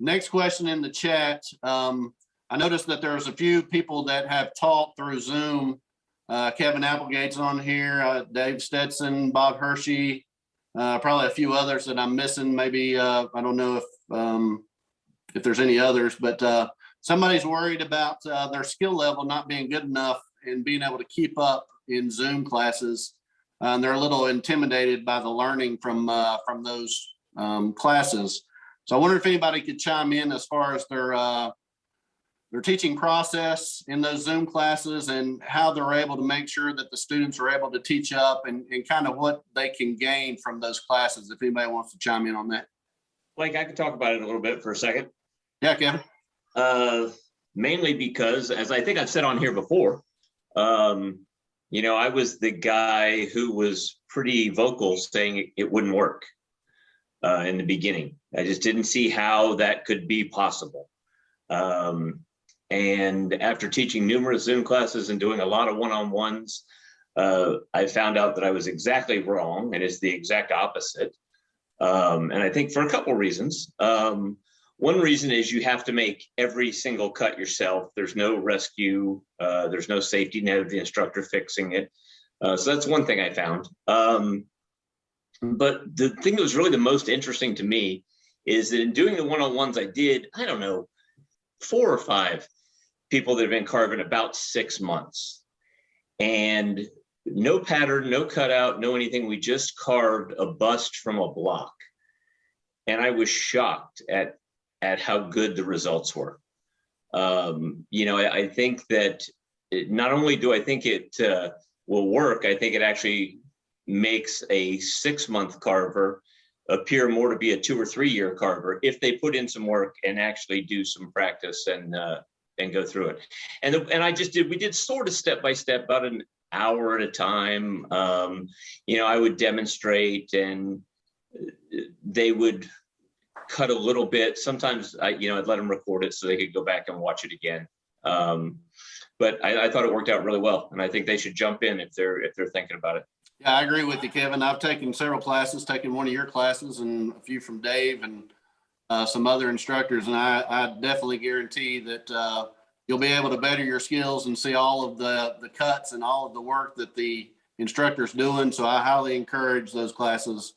Next question in the chat. I noticed that there's a few people that have taught through Zoom. Kevin Applegate's on here, Dave Stetson, Bob Hershey, probably a few others that I'm missing. Maybe I don't know if there's any others, but somebody's worried about their skill level not being good enough and being able to keep up in Zoom classes. And they're a little intimidated by the learning from those classes. So I wonder if anybody could chime in as far as their teaching process in those Zoom classes and how they're able to make sure that the students are able to teach up and kind of what they can gain from those classes. If anybody wants to chime in on that. Blake, I could talk about it a little bit for a second. Yeah, Kevin. Mainly because, as I think I've said on here before, you know, I was the guy who was pretty vocal saying it wouldn't work in the beginning. I just didn't see how that could be possible. And after teaching numerous Zoom classes and doing a lot of one-on-ones, I found out that I was exactly wrong and it's the exact opposite. And I think for a couple reasons. One reason is you have to make every single cut yourself. There's no rescue, there's no safety net of the instructor fixing it. So that's one thing I found. But the thing that was really the most interesting to me is that in doing the one-on-ones I did, I don't know, 4 or 5 people that have been carving about 6 months, and no pattern, no cutout, no anything. We just carved a bust from a block, and I was shocked at how good the results were. You know, I think that not only do I think it will work, I think it actually makes a 6-month carver appear more to be a 2 or 3 year carver if they put in some work and actually do some practice and go through it. And we did sort of step by step, about an hour at a time. You know, I would demonstrate and they would cut a little bit. Sometimes I'd let them record it so they could go back and watch it again. But I thought it worked out really well, and I think they should jump in if they're thinking about it. Yeah, I agree with you, Kevin. I've taken several classes, taken one of your classes and a few from Dave and some other instructors. And I definitely guarantee that you'll be able to better your skills and see all of the cuts and all of the work that the instructor's doing. So I highly encourage those classes